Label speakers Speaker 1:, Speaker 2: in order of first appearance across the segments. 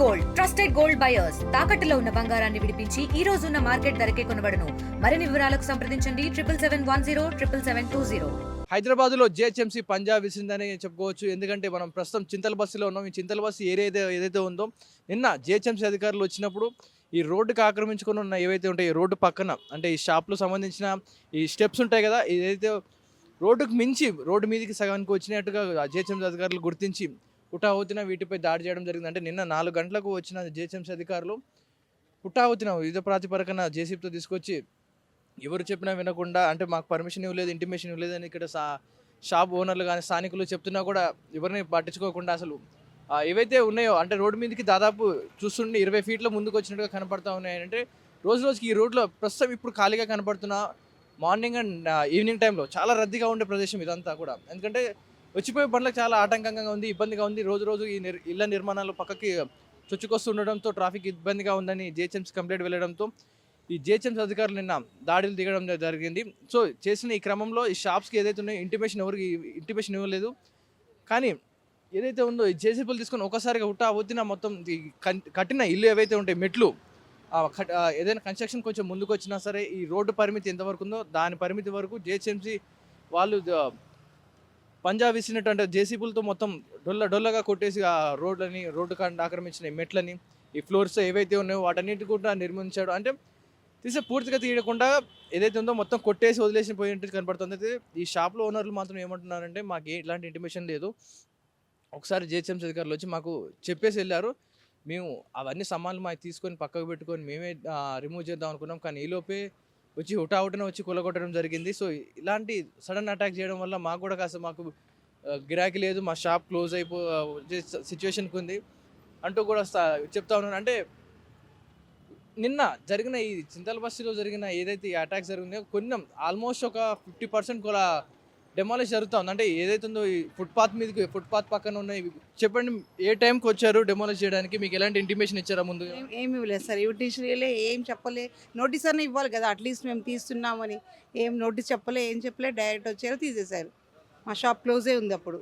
Speaker 1: Gold trusted gold buyers తాకట్టులో ఉన్న బంగారాన్ని విడిపించి ఈ రోజు ఉన్న మార్కెట్ ధరకే కొనబడును. మరిన్ని వివరాలకు సంప్రదించండి 7771077720.
Speaker 2: హైదరాబాద్ లో జిహెచ్ఎంసీ పంజాబ్ విసిందని చెప్పుకోవచ్చు. ఎందుకంటే మనం ప్రస్తుతం చింతల బస్సులో ఉన్నాం. ఈ చింతల బస్సు ఏరియా ఏదైతే ఉందో నిన్న జిహెచ్ఎంసీ అధికారులు వచ్చినప్పుడు ఈ రోడ్డుకి ఆక్రమించుకొని ఉన్న ఏవైతే ఉంటాయి ఈ రోడ్డు పక్కన అంటే ఈ షాప్లో సంబంధించిన ఈ స్టెప్స్ ఉంటాయి కదా, ఏదైతే రోడ్డుకు మించి రోడ్డు మీదకి సగానికి వచ్చినట్టుగా జిహెచ్ఎంసీ అధికారులు గుర్తించి హుటాహుటిన వీటిపై దాడి చేయడం జరిగింది. అంటే నిన్న 4 గంటలకు వచ్చిన జిహెచ్ఎంసీ అధికారులు హుటాహుటిన యుద్ధ ప్రాతిపదికన జేసీబీతో తీసుకొచ్చి ఎవరు చెప్పినా వినకుండా, అంటే మాకు పర్మిషన్ ఇవ్వలేదు, ఇంటిమేషన్ ఇవ్వలేదు అని ఇక్కడ షాప్ ఓనర్లు కానీ స్థానికులు చెప్తున్నా కూడా ఎవరిని పట్టించుకోకుండా అసలు ఏవైతే ఉన్నాయో అంటే రోడ్డు మీదకి దాదాపు చూస్తుండే 20 ఫీట్ల ముందుకు వచ్చినట్టుగా కనపడతా ఉన్నాయి. అంటే రోజు రోజుకి ఈ రోడ్లో ప్రస్తుతం ఇప్పుడు ఖాళీగా కనపడుతున్న మార్నింగ్ అండ్ ఈవినింగ్ టైంలో చాలా రద్దీగా ఉండే ప్రదేశం ఇదంతా కూడా. ఎందుకంటే వచ్చిపోయే బండ్లకు చాలా ఆటంకంగా ఉంది, ఇబ్బందిగా ఉంది. రోజు రోజు ఈ ఇళ్ల నిర్మాణాలు పక్కకి చొచ్చుకొస్తుండడంతో ట్రాఫిక్ ఇబ్బందిగా ఉందని జిహెచ్ఎంసీ కంప్లైంట్ వెళ్ళడంతో ఈ జిహెచ్ఎంసీ అధికారులు నిన్న దాడులు దిగడం జరిగింది. సో చేసిన ఈ క్రమంలో ఈ షాప్స్కి ఏదైతే ఉన్నాయో ఎవరికి ఇంటిమేషన్ ఇవ్వలేదు. కానీ ఏదైతే ఉందో ఈ జేసీబీలు తీసుకొని ఒకసారిగా హుటాహుటిన మొత్తం కట్టిన ఇల్లు ఏవైతే ఉంటాయి మెట్లు ఏదైనా కన్స్ట్రక్షన్ కొంచెం ముందుకు వచ్చినా సరే ఈ రోడ్డు పరిమితి ఎంతవరకు ఉందో దాని పరిమితి వరకు జిహెచ్ఎంసీ వాళ్ళు పంజాబ్ ఇచ్చినట్టు అంటే జేసీబీలతో మొత్తం డొల్లగా కొట్టేసి ఆ రోడ్డు కాండ ఆక్రమించిన మెట్లని ఈ ఫ్లోర్స్ ఏవైతే ఉన్నాయో వాటన్నిటి కూడా నిర్మించాడు. అంటే పూర్తిగా తీయకుండా ఏదైతే ఉందో మొత్తం కొట్టేసి వదిలేసి పోయినట్టు కనపడుతుంది. అయితే ఈ షాప్లో ఓనర్లు మాత్రం ఏమంటున్నారంటే మాకు ఎలాంటి ఇంటిమేషన్ లేదు, ఒకసారి జిహెచ్ఎంసీ అధికారులు వచ్చి మాకు చెప్పేసి వెళ్ళారు, మేము అవన్నీ సామాన్లు మాకు తీసుకొని పక్కకు పెట్టుకొని మేమే రిమూవ్ చేద్దాం అనుకున్నాం, కానీ ఈలోపే వచ్చి హుటాహుటిన వచ్చి కూలగొట్టడం జరిగింది. సో ఇలాంటి సడన్ అటాక్ చేయడం వల్ల మాకు కూడా కాస్త మాకు గిరాకీ లేదు, మా షాప్ క్లోజ్ సిచ్యువేషన్కి ఉంది అంటూ కూడా చెప్తా ఉన్నాను. అంటే నిన్న జరిగిన ఈ చింతల బస్సులో జరిగిన ఏదైతే ఈ అటాక్ జరిగిందో కొన్ని ఆల్మోస్ట్ ఒక 50% కూడా డెమాలిష్ జరుగుతూ ఉంది. అంటే ఏదైతే ఉందో ఈ ఫుట్పాత్ పక్కన ఉన్నాయి. చెప్పండి, ఏ టైంకి వచ్చారు డెమాలిష్ చేయడానికి? మీకు ఎలాంటి ఇంటిమేషన్ ఇచ్చారా ముందు?
Speaker 3: ఏమి ఇవ్వలేదు సార్, ఇన్విటేషన్ ఏం చెప్పలే. నోటీస్ అన్న ఇవ్వాలి కదా, అట్లీస్ట్ మేము తీస్తున్నామని. ఏం నోటీస్ చెప్పలే, ఏం చెప్పలే, డైరెక్ట్ వచ్చారు తీసేశారు. మా షాప్ క్లోజే ఉంది. అప్పుడు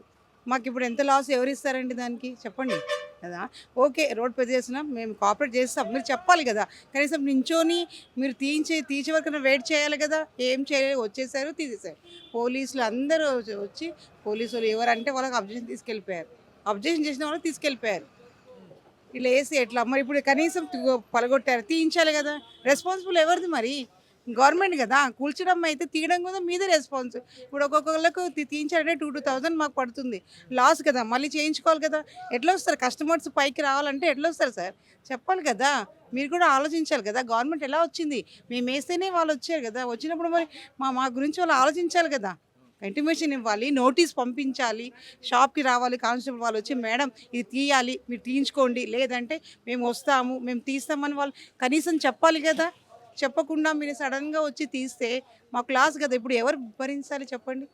Speaker 3: మాకు ఇప్పుడు ఎంత లాస్ ఎవరు ఇస్తారండి దానికి చెప్పండి కదా. ఓకే, రోడ్ పెద్ద చేసినా మేము కోఆపరేట్ చేస్తాం, మీరు చెప్పాలి కదా. కనీసం నించోని మీరు తీసే వరకు వెయిట్ చేయాలి కదా. ఏం చేయలేదు, వచ్చేసారు తీసేశారు. పోలీసులు అందరూ వచ్చి పోలీసు వాళ్ళు ఎవరంటే వాళ్ళకి అబ్జెక్షన్ తీసుకెళ్ళిపోయారు. అబ్జెక్షన్ చేసిన వాళ్ళు తీసుకెళ్ళిపోయారు. ఇలా వేసి ఎట్లా మరి ఇప్పుడు కనీసం పలగొట్టారు, తీయించాలి కదా. రెస్పాన్సిబుల్ ఎవరిది మరి? గవర్నమెంట్ కదా. కూల్చడం అయితే తీయడం కూడా మీదే రెస్పాన్స్. ఇప్పుడు ఒక్కొక్కళ్ళకు తీయించాలంటే 2,000 మాకు పడుతుంది, లాస్ కదా. మళ్ళీ చేయించుకోవాలి కదా. ఎట్లా వస్తారు కస్టమర్స్ పైకి రావాలంటే? ఎట్లా వస్తారు సార్ చెప్పాలి కదా. మీరు కూడా ఆలోచించాలి కదా. గవర్నమెంట్ ఎలా వచ్చింది? మేము వేస్తేనే వాళ్ళు వచ్చారు కదా. వచ్చినప్పుడు మరి మా గురించి వాళ్ళు ఆలోచించాలి కదా. ఇంటిమేషన్ ఇవ్వాలి, నోటీస్ పంపించాలి, షాప్కి రావాలి కానిస్టేబుల్ వాళ్ళు వచ్చి మేడం ఇది తీయాలి, మీరు తీయించుకోండి, లేదంటే మేము వస్తాము, మేము తీస్తామని వాళ్ళు కనీసం చెప్పాలి కదా. చెప్పకుండా మీరు సడన్గా వచ్చి తీస్తే మాకు లాస్ కదా. ఇప్పుడు ఎవరు భరించాలి చెప్పండి.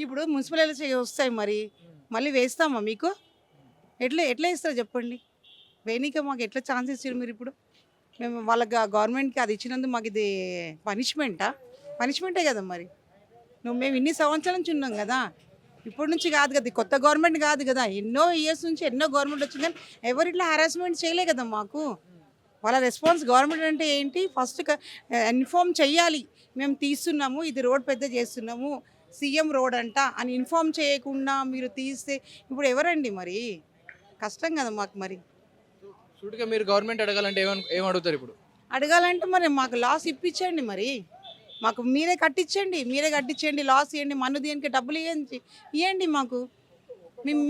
Speaker 3: ఇప్పుడు మున్సిపల్ ఎలక్షన్ వస్తాయి, మరి మళ్ళీ వేస్తామా మీకు? ఎట్లా ఇస్తారు చెప్పండి. వేణిక మాకు ఎట్లా ఛాన్స్ ఇచ్చారు మీరు? ఇప్పుడు మేము వాళ్ళ గవర్నమెంట్కి అది ఇచ్చినందుకు మాకు ఇది పనిష్మెంటే కదా. మరి మేము ఇన్ని సంవత్సరాల నుంచి ఉన్నాం కదా, ఇప్పటి నుంచి కాదు కదా, కొత్త గవర్నమెంట్ కాదు కదా. ఎన్నో ఇయర్స్ నుంచి ఎన్నో గవర్నమెంట్ వచ్చింది, కానీ ఎవరు ఇట్లా హరాస్మెంట్ చేయలే కదా మాకు. వాళ్ళ రెస్పాన్స్ గవర్నమెంట్ అంటే ఏంటి? ఫస్ట్ ఇన్ఫామ్ చెయ్యాలి, మేము తీస్తున్నాము, ఇది రోడ్ పెద్ద చేస్తున్నాము, సీఎం రోడ్ అంట అని ఇన్ఫామ్ చేయకుండా మీరు తీస్తే ఇప్పుడు ఎవరండి? మరి కష్టం కదా మాకు. మరి
Speaker 2: సూటిగా మీరు గవర్నమెంట్ అడగాలంటే ఏం అడుగుతారు? ఇప్పుడు
Speaker 3: అడగాలంటే మరి మాకు లాస్ ఇప్పించండి, మరి మాకు మీరే కట్టించండి, లాస్ ఇవ్వండి, మన్ను దీనికి డబ్బులు ఇవ్వండి మాకు.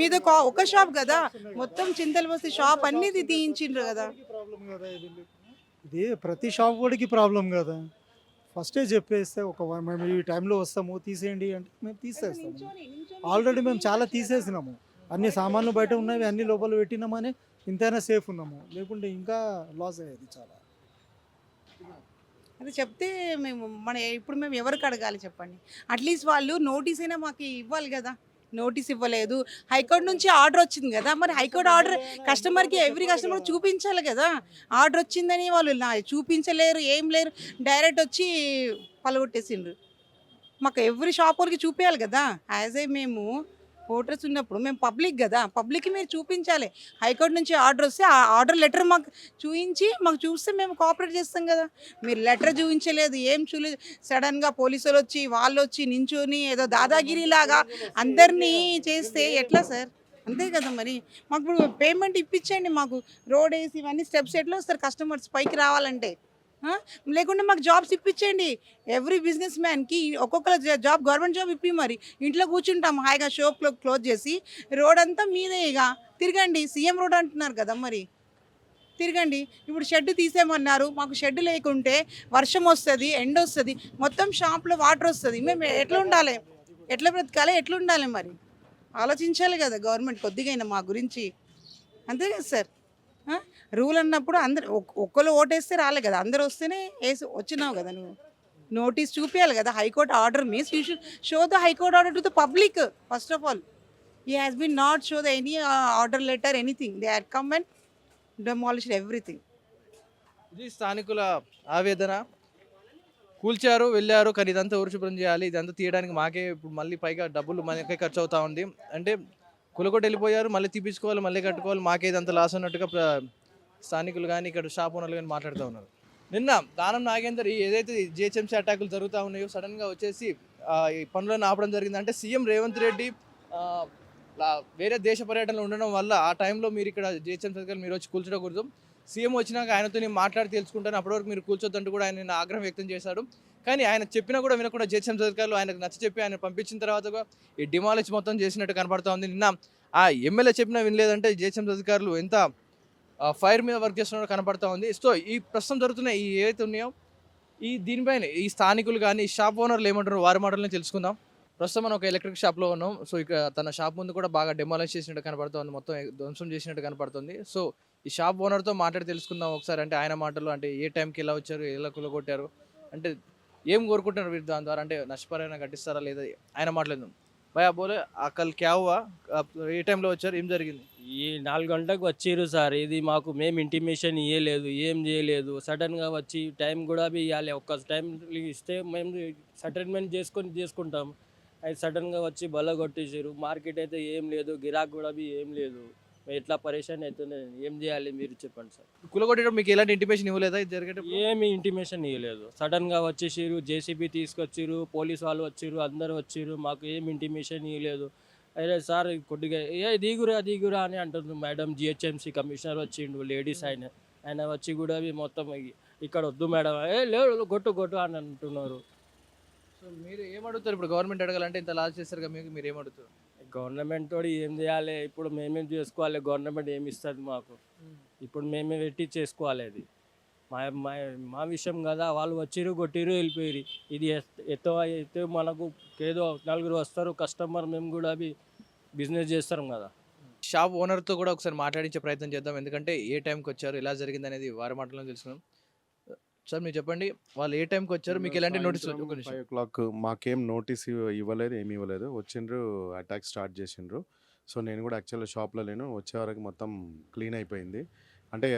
Speaker 3: మీద ఒక షాప్ కదా, మొత్తం చింతలు బస్తి షాప్ అన్ని తీయించిండ్రు కదా.
Speaker 4: ఇది ప్రతి షాప్ వాడికి ప్రాబ్లం కదా. ఫస్టే చెప్పేస్తే మేము ఈ టైంలో వస్తాము తీసేయండి అంటే మేము తీసేస్తాము. ఆల్రెడీ మేము చాలా తీసేసినాము, అన్ని సామాన్లు బయట ఉన్నవి అన్ని లోపల పెట్టినామని ఇంతైనా సేఫ్ ఉన్నాము, లేకుంటే ఇంకా లాస్ అయ్యేది చాలా.
Speaker 3: అది చెప్తే ఇప్పుడు మేము ఎవరికి అడగాలి చెప్పండి. అట్లీస్ట్ వాళ్ళు నోటీస్ అయినా మాకు ఇవ్వాలి కదా. నోటీస్ ఇవ్వలేదు. హైకోర్టు నుంచి ఆర్డర్ వచ్చింది కదా, మరి హైకోర్టు ఆర్డర్ కస్టమర్కి ఎవ్రీ కస్టమర్ చూపించాలి కదా. ఆర్డర్ వచ్చిందని వాళ్ళు చూపించలేరు, ఏం లేరు, డైరెక్ట్ వచ్చి పలగొట్టేసిండ్రు. మాకు ఎవ్రీ షాప్ వరకు చూపించాలి కదా. యాజ్ ఏ మేము ఓటర్స్ ఉన్నప్పుడు మేము పబ్లిక్ కదా, పబ్లిక్కి మీరు చూపించాలి. హైకోర్టు నుంచి ఆర్డర్ వస్తే ఆ ఆర్డర్ లెటర్ మాకు చూపించి మాకు చూస్తే మేము కోఆపరేట్ చేస్తాం కదా. మీరు లెటర్ చూపించలేదు, ఏం చూడలేదు. సడన్గా పోలీసులు వచ్చి వాళ్ళు వచ్చి నించొని ఏదో దాదాగిరిలాగా అందరినీ చేస్తే ఎట్లా సార్? అంతే కదా మరి. మాకు ఇప్పుడు పేమెంట్ ఇప్పించండి, మాకు రోడ్ వేసి ఇవన్నీ స్టెప్స్ ఎట్లా వస్తారు కస్టమర్స్ పైకి రావాలంటే? ఆ? లేకుంటే మాకు జాబ్స్ ఇప్పించండి. ఎవ్రీ బిజినెస్ మ్యాన్కి ఒక్కొక్కరు జాబ్, గవర్నమెంట్ జాబ్ ఇప్పి మరి ఇంట్లో కూర్చుంటాం హాయిగా, షాప్ క్లోజ్ చేసి రోడ్ అంతా మీదే ఇక తిరగండి. సీఎం రోడ్ అంటున్నారు కదా మరి, తిరగండి. ఇప్పుడు షెడ్ తీసేయమన్నారు, మాకు షెడ్ లేకుంటే వర్షం వస్తుంది, ఎండ వస్తుంది, మొత్తం షాప్లో వాటర్ వస్తుంది. మేము ఎట్లా ఉండాలి, ఎట్లా బ్రతకాలి, ఎట్లా ఉండాలి మరి? ఆలోచించాలి కదా గవర్నమెంట్ కొద్దిగైనా మా గురించి. అంతే కదా సార్. రూల్ అన్నప్పుడు అందరు ఒక్కరు ఓటేస్తే రాలే కదా, అందరు వస్తేనే వేసి వచ్చినావు కదా నువ్వు. నోటీస్ చూపించాలి కదా. High court order means you should show the high court order to the public first of all. He has been not show the any order letter anything. They had come and demolished everything.
Speaker 2: ఇది స్థానికుల ఆవేదన. కూల్చారు, వెళ్ళారు, కానీ ఇదంతా ఎవరు శుభ్రం చేయాలి? ఇదంతా తీయడానికి మాకే ఇప్పుడు మళ్ళీ పైగా డబ్బులు మనకే ఖర్చు అవుతా ఉంది. అంటే కులకొట్టి వెళ్ళిపోయారు, మళ్ళీ తీపించుకోవాలి, మళ్ళీ కట్టుకోవాలి, మాకే ఇదంతా లాస్ అన్నట్టుగా స్థానికులు కానీ ఇక్కడ షాప్ ఓనర్లు కానీ మాట్లాడుతూ ఉన్నారు. నిన్న దానం నాగేందర్ ఏదైతే జిహెచ్ఎంసీ అటాకులు జరుగుతూ ఉన్నాయో సడన్గా వచ్చేసి ఈ పనులను ఆపడం జరిగింది. అంటే సీఎం రేవంత్ రెడ్డి వేరే దేశ పర్యటనలో ఉండడం వల్ల ఆ టైంలో మీరు ఇక్కడ జిహెచ్ఎంసీ అధికారులు మీరు వచ్చి కూల్చడకూడదు, సీఎం వచ్చినాక ఆయనతో నేను మాట్లాడి తెలుసుకుంటాను, అప్పటివరకు మీరు కూర్చొద్దంటూ కూడా ఆయన ఆగ్రహం వ్యక్తం చేశాడు. కానీ ఆయన చెప్పినా కూడా వినకుండా జిహెచ్ఎంసీ అధికారులు ఆయనకు నచ్చ చెప్పి ఆయన పంపించిన తర్వాత ఈ డిమాలిష్ మొత్తం చేసినట్టు కనపడతా ఉంది. నిన్న ఆ ఎమ్మెల్యే చెప్పినా వినలేదంటే జిహెచ్ఎంసీ అధికారులు ఎంత ఫైర్ మీద వర్క్ చేస్తున్నారో కనపడతా ఉంది. సో ఈ ప్రస్తుతం జరుగుతున్న ఈ ఏవైతే ఉన్నాయో దీనిపైన ఈ స్థానికులు కానీ ఈ షాప్ ఓనర్లు ఏమంటారో వారి మాటలను తెలుసుకుందాం. ప్రస్తుతం మనం ఒక ఎలక్ట్రిక్ షాప్లో ఉన్నాం. సో ఇక తన షాప్ ముందు కూడా బాగా డెమాలిష్ చేసినట్టు కనపడుతుంది, మొత్తం ధ్వంసం చేసినట్టు కనపడుతుంది. సో ఈ షాప్ ఓనర్తో మాట్లాడి తెలుసుకుందాం ఒకసారి. అంటే ఆయన మాటలు, అంటే ఏ టైంకి ఎలా వచ్చారు, ఎలా కులగొట్టారు, అంటే ఏం కోరుకుంటున్నారు వీరు దాని ద్వారా, అంటే నష్టపరిహారం కట్టిస్తారా లేదా, ఆయన మాట్లాడదాం. భయ బోలే కల్ క్యా హువా, ఏ టైంలో వచ్చారు, ఏం జరిగింది?
Speaker 5: ఈ 4 గంటలకు వచ్చిర్రు సార్. ఇది మాకు మేము ఇంటిమేషన్ ఇవ్వలేదు, ఏం చేయలేదు. సడన్గా వచ్చి టైం కూడా ఇవ్వాలి, ఒక్క టైం ఇస్తే మేము సెటిల్మెంట్ చేసుకుంటాం. అది సడన్గా వచ్చి బల్ల కొట్టేసారు. మార్కెట్ అయితే ఏం లేదు, గిరాక్ కూడా ఏం లేదు. ఎట్లా పరేషాన్ అవుతుంది, ఏం చేయాలి మీరు చెప్పండి సార్.
Speaker 2: కులగొట్టేటప్పుడు మీకు ఎలాంటి ఇంటిమేషన్ ఇవ్వలేదా ఇది జరిగేటప్పుడు?
Speaker 5: ఏమి ఇంటిమేషన్ ఇవ్వలేదు. సడన్గా వచ్చేసారు, జేసీబీ తీసుకొచ్చిర్రు, పోలీస్ వాళ్ళు వచ్చిర్రు, అందరు వచ్చిర్రు, మాకు ఏం ఇంటిమేషన్ ఇవ్వలేదు. అదే సార్ కొద్దిగా దిగురా అని అంటున్నారు మేడం. జిహెచ్ఎంసీ కమిషనర్ వచ్చిండు, లేడీస్ ఆయన వచ్చి కూడా మొత్తం ఇక్కడ వద్దు మేడం, లేదు కొట్టు అని అంటున్నారు.
Speaker 2: సో మీరు ఏమడుగుతారు ఇప్పుడు? గవర్నమెంట్ అడగాలంటే ఇంత లాస్ చేస్తారు కదా, మీకు మీరు ఏమడుగుతారు?
Speaker 5: గవర్నమెంట్ తోటి ఏం చేయాలి ఇప్పుడు? మేమేం చేసుకోవాలి? గవర్నమెంట్ ఏమి ఇస్తుంది మాకు? ఇప్పుడు మేమే పెట్టి చేసుకోవాలి. అది మా విషయం కదా. వాళ్ళు వచ్చిర్రు, కొట్టిర్రు, వెళ్ళిపోయారు. ఇది అయితే మనకు ఏదో 4 వస్తారు కస్టమర్, మేము కూడా బిజినెస్ చేస్తాం కదా.
Speaker 2: షాప్ ఓనర్తో కూడా ఒకసారి మాట్లాడించే ప్రయత్నం చేద్దాం, ఎందుకంటే ఏ టైంకి వచ్చారు, ఎలా జరిగింది అనేది వారి మాటల్లో తెలుసుకున్నాం. సార్ మీరు చెప్పండి, వాళ్ళు ఏ టైంకి వచ్చారు, మీకు ఎలాంటి నోటీస్?
Speaker 6: 5 o'clock మాకేం నోటీస్ ఇవ్వలేదు, ఏమి ఇవ్వలేదు. వచ్చిండ్రు, అటాక్ స్టార్ట్ చేసిండ్రు. సో నేను కూడా యాక్చువల్గా షాప్లో లేను, వచ్చే వరకు మొత్తం క్లీన్ అయిపోయింది. అంటే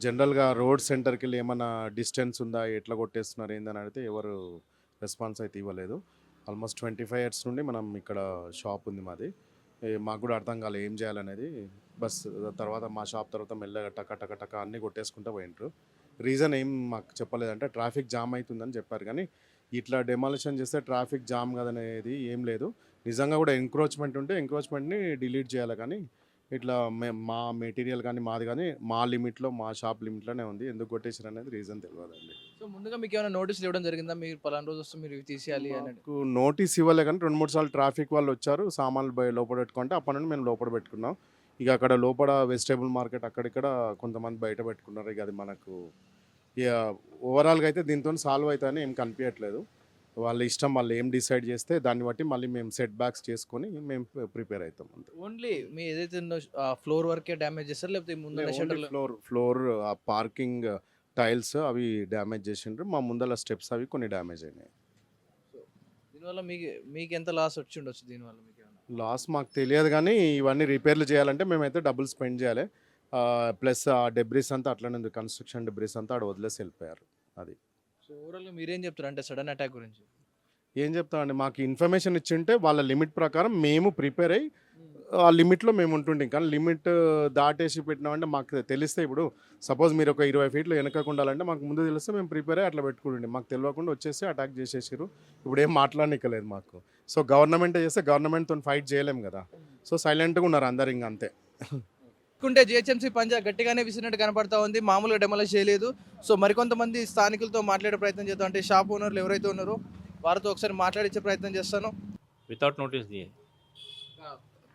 Speaker 6: జనరల్గా రోడ్ సెంటర్కి వెళ్ళి ఏమన్నా డిస్టెన్స్ ఉందా, ఎట్లా కొట్టేస్తున్నారు ఏందని అడిగితే ఎవరు రెస్పాన్స్ అయితే ఇవ్వలేదు. ఆల్మోస్ట్ 25 years నుండి మనం ఇక్కడ షాప్ ఉంది మాది. మాకు కూడా అర్థం కాలేదు ఏం చేయాలనేది. బస్ తర్వాత మా షాప్ తర్వాత మెల్లగా టక అన్నీ కొట్టేసుకుంటూ పోయిండ్రు. రీజన్ ఏం మాకు చెప్పలేదంటే ట్రాఫిక్ జామ్ అవుతుందని చెప్పారు, కానీ ఇట్లా డెమాలిషన్ చేస్తే ట్రాఫిక్ జామ్ కదనేది ఏం లేదు. నిజంగా కూడా ఎంక్రోచ్మెంట్ ఉంటే ఎంక్రోచ్మెంట్ని డిలీట్ చేయాలి, కానీ ఇట్లా మా మెటీరియల్ కానీ మాది కానీ మా లిమిట్లో, మా షాప్ లిమిట్లోనే ఉంది. ఎందుకు కొట్టేసారు అనేది రీజన్ తెలియదండి.
Speaker 2: సో ముందుగా మీకు ఏమైనా నోటీసులు ఇవ్వడం జరిగిందా, మీరు పలానా రోజు వస్తే మీరు ఇవి తీసేయాలి అని?
Speaker 6: నాకు నోటీస్ ఇవ్వలే, కానీ 2-3 సార్లు ట్రాఫిక్ వాళ్ళు వచ్చారు, సామాన్లు లోపల పెట్టుకుంటే అప్పటి నుండి మేము లోపల పెట్టుకున్నాం. ఇక అక్కడ లోపల వెజిటేబుల్ మార్కెట్ అక్కడిక్కడ కొంతమంది బయట పెట్టుకున్నారు. ఇక అది మనకు ఇక ఓవరాల్గా అయితే దీంతో సాల్వ్ అవుతాయని ఏం కనిపించట్లేదు. వాళ్ళ ఇష్టం, వాళ్ళు ఏం డిసైడ్ చేస్తే దాన్ని బట్టి మళ్ళీ మేము సెట్ బ్యాక్స్ చేసుకొని మేము ప్రిపేర్ అవుతాం. అంతే.
Speaker 2: ఓన్లీ మీ ఏదైతే ఫ్లోర్ వర్కే డ్యామేజ్ చేస్తారు, లేకపోతే ముందు
Speaker 6: ఫ్లోర్ ఆ పార్కింగ్ టైల్స్ అవి డ్యామేజ్ చేసిండ్రు. మా ముందర స్టెప్స్ అవి కొన్ని డ్యామేజ్ అయినాయి.
Speaker 2: దీనివల్ల మీకు ఎంత లాస్ వచ్చి ఉండొచ్చు? దీనివల్ల మీకు
Speaker 6: లాస్ మాకు తెలియదు, కానీ ఇవన్నీ రిపేర్లు చేయాలంటే మేమైతే డబ్బులు స్పెండ్ చేయాలి. ప్లస్ ఆ డెబ్రిస్ అంతా అట్లనే ఉంది, కన్స్ట్రక్షన్ డెబ్రిస్ అంతా అక్కడ వదిలేసి వెళ్ళిపోయారు. అది.
Speaker 2: సో ఓవరాల్గా మీరేం చెప్తారు అంటే సడన్ అటాక్ గురించి?
Speaker 6: ఏం చెప్తామండి, మాకు ఇన్ఫర్మేషన్ ఇచ్చింటే వాళ్ళ లిమిట్ ప్రకారం మేము ప్రిపేర్ అయ్యి ఆ లిమిట్లో మేము ఉంటుంటాం. కానీ లిమిట్ దాటేసి పెట్టినామంటే మాకు తెలిస్తే, ఇప్పుడు సపోజ్ మీరు ఒక 20 ఫీట్లు వెనకకు ఉండాలంటే మాకు ముందు తెలిస్తే మేము ప్రిపేర్ అయ్యి అట్లా పెట్టుకుంటుండే. మాకు తెలియకుండా వచ్చేసి అటాక్ చేసేసారు. ఇప్పుడు ఏం మాట్లాడనికలేదు మాకు. సో గవర్నమెంటే చేస్తే గవర్నమెంట్తో ఫైట్ చేయలేం కదా. సో సైలెంట్గా ఉన్నారు అందరు, ఇంకా అంతే.
Speaker 2: చూసుకుంటే జిహెచ్ఎంసీ పంజా గట్టిగానే విసిరినట్టు కనపడతా ఉంది, మామూలుగా డెమోలిష్ చేయలేదు. సో మరికొంతమంది స్థానికులతో మాట్లాడే ప్రయత్నం చేద్దాం. అంటే షాప్ ఓనర్లు ఎవరైతే ఉన్నారో వారితో ఒకసారి మాట్లాడించే ప్రయత్నం చేస్తాను.
Speaker 7: विदाउट नोटिस दिए।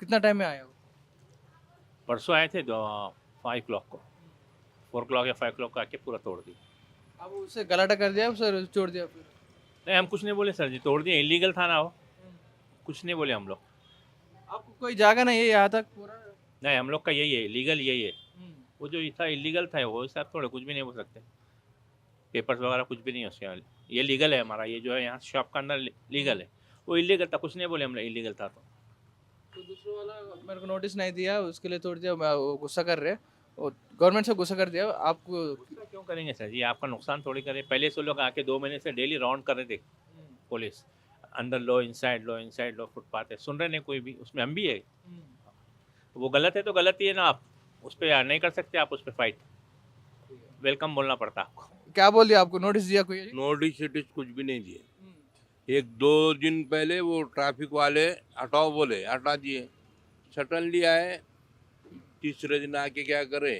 Speaker 2: कितना टाइम में आया हो?
Speaker 7: परसों आए थे 5 o'clock को, 4 o'clock या 5 o'clock को आके पूरा तोड़ दी।
Speaker 2: अब उससे गलाटा कर दिया सर, छोड़ दिया फिर?
Speaker 7: नहीं, हम कुछ नहीं बोले सर जी, तोड़ दिए। इलीगल था ना वो, कुछ नहीं बोले हम लोग।
Speaker 2: आपको कोई जागा नहीं है यहाँ तक पूरा?
Speaker 7: नहीं, हम लोग का यही है, लीगल यही है। वो जो था इलीगल था, वो हिसाब थोड़े कुछ भी नहीं बोल सकते। पेपर्स वगैरह कुछ भी नहीं है उसके। ये लीगल है हमारा, ये जो है यहाँ शॉप का अंदर लीगल है। वो इलीगल था, कुछ नहीं बोले हम लोग, इलीगल था
Speaker 2: तो दूसरा वाला मेरे को नोटिस नहीं दिया, उसके लिए तोड़ दिया। वो गुस्सा कर रहे और गवर्नमेंट से गुस्सा कर दिया आपको।
Speaker 7: गुस्सा क्यों करेंगे सर जी, आपका नुकसान थोड़ी करें। पहले से लोग आके 2 महीने से डेली राउंड कर रहे थे पुलिस, अंदर लो, इनसाइड लो, फुटपाथ है, सुन रहे नहीं कोई भी, उसमें हम भी है। वो गलत है तो गलत ही है ना, आप उस पर नहीं कर सकते, आप उस पर फाइट वेलकम बोलना पड़ता आपको।
Speaker 2: क्या बोल दिया आपको? नोटिस दिया कोई?
Speaker 8: नोटिस सिटिस कुछ भी नहीं दिए। 1-2 दिन पहले वो ट्रैफिक वाले हटाओ बोले, हटा दिए। सडनली आए, तीसरे दिन आके क्या करे,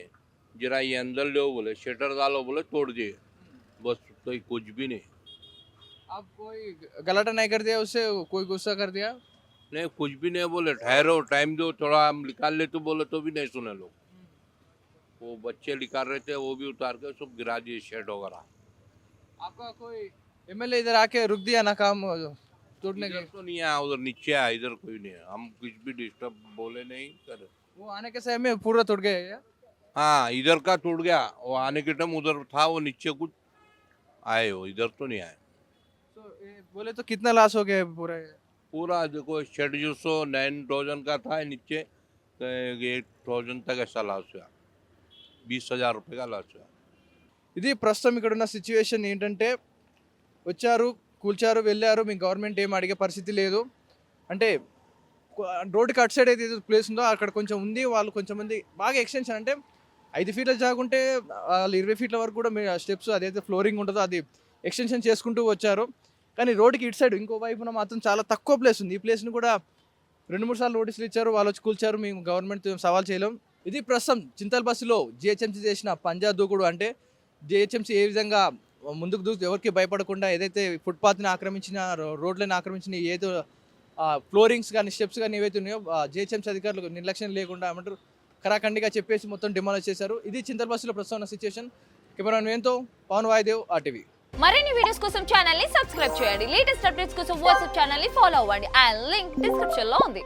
Speaker 8: जरा ये अंदर लो बोले, शटर डालो बोले, तोड़ दिए। बस तो कुछ भी नहीं।
Speaker 2: आप कोई गलाटा नहीं कर दिया उससे? कोई गुस्सा कर दिया?
Speaker 8: नहीं, कुछ भी नहीं बोले, ठहरो, टाइम दो, थोड़ा हम निकाल ले तो बोले, तो भी नहीं सुने लोग। वो बच्चे निकाल रहे थे, वो भी उतार के सब गिरा दिए, शेड वगैरह।
Speaker 2: आपका कोई एमएलए इधर आके रुक दिया ना काम तोड़ने के?
Speaker 8: इधर तो नहीं आया, उधर नीचे आया, इधर कोई नहीं है। हम कुछ भी डिस्टर्ब बोले नहीं करे।
Speaker 2: वो आने के समय में पूरा तोड़ गया क्या?
Speaker 8: हाँ, इधर का टूट गया। वो आने के टाइम उधर था, वो नीचे कुछ आए, हो इधर तो नहीं आए।
Speaker 2: तो बोले तो कितना लॉस हो गया पूरा?
Speaker 8: पूरा देखो, शेड जो 9,000 का था, नीचे 8,000 तक ऐसा लॉस हुआ। 20,000 रुपये का लॉस हुआ।
Speaker 2: ఇది ప్రస్తుతం ఇక్కడ ఉన్న సిచ్యువేషన్ ఏంటంటే, వచ్చారు, కూల్చారు, వెళ్ళారు, మీ గవర్నమెంట్ ఏం అడిగే పరిస్థితి లేదు. అంటే రోడ్డుకి అటు సైడ్ ఏదైతే ప్లేస్ ఉందో అక్కడ కొంచెం ఉంది, వాళ్ళు కొంచెం మంది బాగా ఎక్స్టెన్షన్, అంటే 5 ఫీట్ల జాగుంటే వాళ్ళు 20 ఫీట్ల వరకు కూడా మీ స్టెప్స్ అదైతే ఫ్లోరింగ్ ఉంటుందో అది ఎక్స్టెన్షన్ చేసుకుంటూ వచ్చారు. కానీ రోడ్డుకి ఇటు సైడ్ ఇంకో వైపున మాత్రం చాలా తక్కువ ప్లేస్ ఉంది. ఈ ప్లేస్ని కూడా 2-3 సార్లు నోటీసులు ఇచ్చారు, వాళ్ళు వచ్చి కూల్చారు, మేము గవర్నమెంట్ సవాల్ చేయలేం. ఇది ప్రస్తుతం చింతల్ బస్సులో జిహెచ్ఎంసీ చేసిన పంజా దూకుడు. అంటే జిహెచ్ఎంసీ ఏ విధంగా ముందుకు దూకు, ఎవరికి భయపడకుండా ఏదైతే ఫుట్పాత్ని ఆక్రమించిన, రోడ్లను ఆక్రమించిన, ఏదో ఫ్లోరింగ్స్ కానీ స్టెప్స్ కానీ ఏవైతే ఉన్నాయో జిహెచ్ఎంసీ అధికారులు నిర్లక్ష్యం లేకుండా ఏమంటారు కరాఖండిగా చెప్పేసి మొత్తం డిమాలిష్ చేశారు. ఇది చింతల్ బస్సులో ప్రస్తుతం ఉన్న సిచ్యువేషన్. కెమెరామెన్ వేంతో పవన్ వాయుదేవ్, RTV.
Speaker 9: మరిన్ని వీడియోస్ కోసం ఛానల్ ని సబ్స్క్రైబ్ చేయండి. లేటెస్ట్ అప్డేట్స్ కోసం వాట్సాప్ ఛానల్ ని ఫాలో అవ్వండి. ఆ లింక్ డిస్క్రిప్షన్ లో ఉంది.